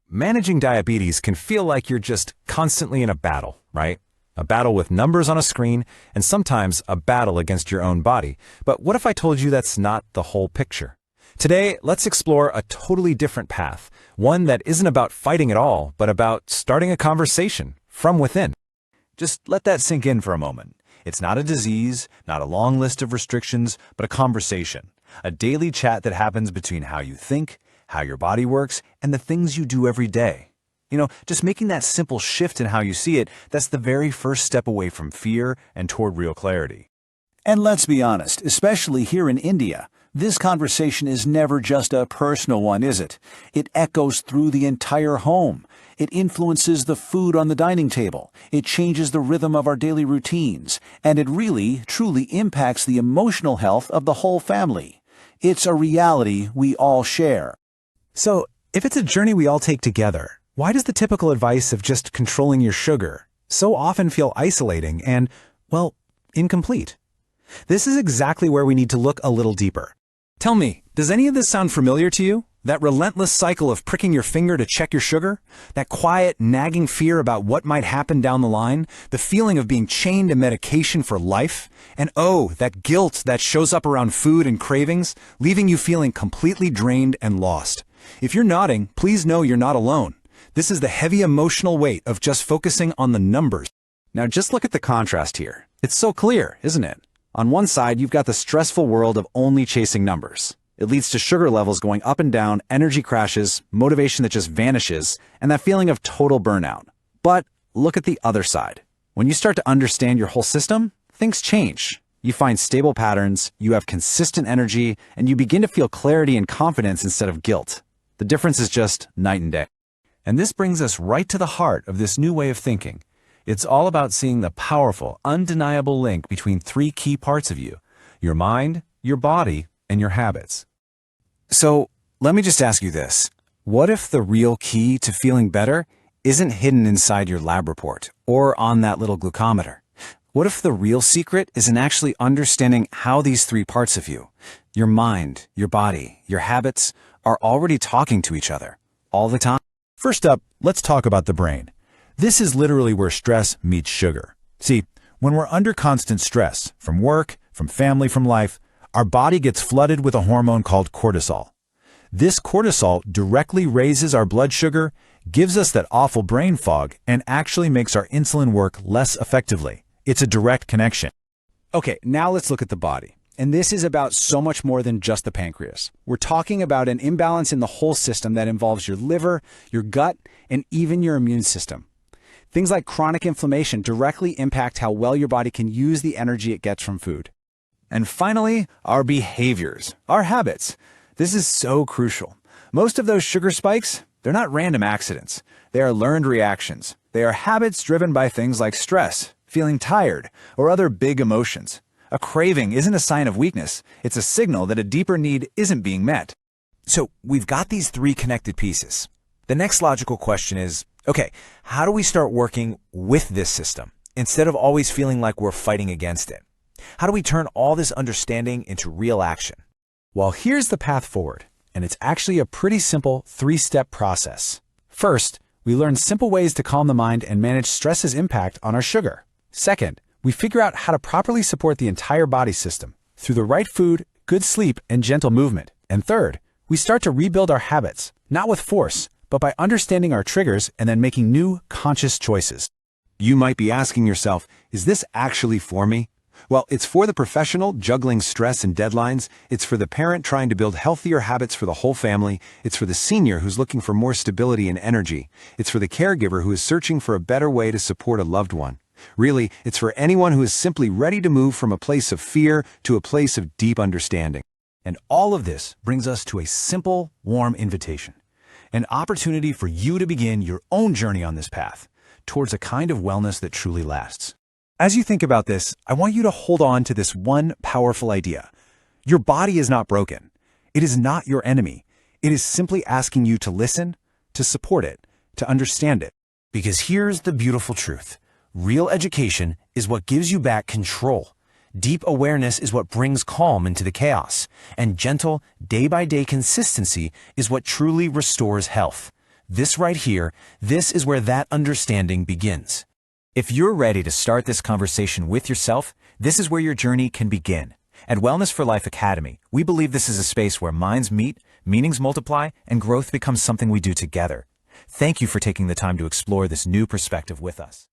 Managing diabetes can feel like you're just constantly in a battle, right? A battle with numbers on a screen, and sometimes a battle against your own body. But what if I told you that's not the whole picture? Today, let's explore a totally different path, one that isn't about fighting at all, but about starting a conversation from within. Just let that sink in for a moment. It's not a disease, not a long list of restrictions, but a conversation. A daily chat that happens between how you think, how your body works, and the things you do every day. Just making that simple shift in how you see it, that's the very first step away from fear and toward real clarity. And let's be honest, especially here in India, this conversation is never just a personal one, is it? It echoes through the entire home. It influences the food on the dining table. It changes the rhythm of our daily routines. And it really, truly impacts the emotional health of the whole family. It's a reality we all share. So, if it's a journey we all take together, why does the typical advice of just controlling your sugar so often feel isolating and, well, incomplete? This is exactly where we need to look a little deeper. Tell me, does any of this sound familiar to you? That relentless cycle of pricking your finger to check your sugar? That quiet, nagging fear about what might happen down the line? The feeling of being chained to medication for life? And oh, that guilt that shows up around food and cravings, leaving you feeling completely drained and lost. If you're nodding, please know you're not alone. This is the heavy emotional weight of just focusing on the numbers. Now just look at the contrast here. It's so clear, isn't it? On one side, you've got the stressful world of only chasing numbers. It leads to sugar levels going up and down, energy crashes, motivation that just vanishes, and that feeling of total burnout. But look at the other side. When you start to understand your whole system, things change. You find stable patterns, you have consistent energy, and you begin to feel clarity and confidence instead of guilt. The difference is just night and day. And this brings us right to the heart of this new way of thinking. It's all about seeing the powerful, undeniable link between three key parts of you: your mind, your body, and your habits. So, let me just ask you this. What if the real key to feeling better isn't hidden inside your lab report or on that little glucometer? What if the real secret is in actually understanding how these three parts of you, your mind, your body, your habits, are already talking to each other all the time? First up, let's talk about the brain. This is literally where stress meets sugar. See, when we're under constant stress, from work, from family, from life, our body gets flooded with a hormone called cortisol. This cortisol directly raises our blood sugar, gives us that awful brain fog, and actually makes our insulin work less effectively. It's a direct connection. Okay, now let's look at the body. And this is about so much more than just the pancreas. We're talking about an imbalance in the whole system that involves your liver, your gut, and even your immune system. Things like chronic inflammation directly impact how well your body can use the energy it gets from food. And finally, our behaviors, our habits. This is so crucial. Most of those sugar spikes, they're not random accidents. They are learned reactions. They are habits driven by things like stress, feeling tired, or other big emotions. A craving isn't a sign of weakness. It's a signal that a deeper need isn't being met. So we've got these three connected pieces. The next logical question is, okay, how do we start working with this system instead of always feeling like we're fighting against it? How do we turn all this understanding into real action? Well, here's the path forward, and it's actually a pretty simple three-step process. First, we learn simple ways to calm the mind and manage stress's impact on our sugar. Second, we figure out how to properly support the entire body system through the right food, good sleep, and gentle movement. And third, we start to rebuild our habits, not with force, but by understanding our triggers and then making new, conscious choices. You might be asking yourself, is this actually for me? Well, it's for the professional juggling stress and deadlines. It's for the parent trying to build healthier habits for the whole family. It's for the senior who's looking for more stability and energy. It's for the caregiver who is searching for a better way to support a loved one. Really, it's for anyone who is simply ready to move from a place of fear to a place of deep understanding. And all of this brings us to a simple, warm invitation. An opportunity for you to begin your own journey on this path towards a kind of wellness that truly lasts. As you think about this, I want you to hold on to this one powerful idea. Your body is not broken. It is not your enemy. It is simply asking you to listen, to support it, to understand it. Because here's the beautiful truth. Real education is what gives you back control. Deep awareness is what brings calm into the chaos. And gentle, day-by-day consistency is what truly restores health. This right here, this is where that understanding begins. If you're ready to start this conversation with yourself, this is where your journey can begin. At Wellness for Life Academy, we believe this is a space where minds meet, meanings multiply, and growth becomes something we do together. Thank you for taking the time to explore this new perspective with us.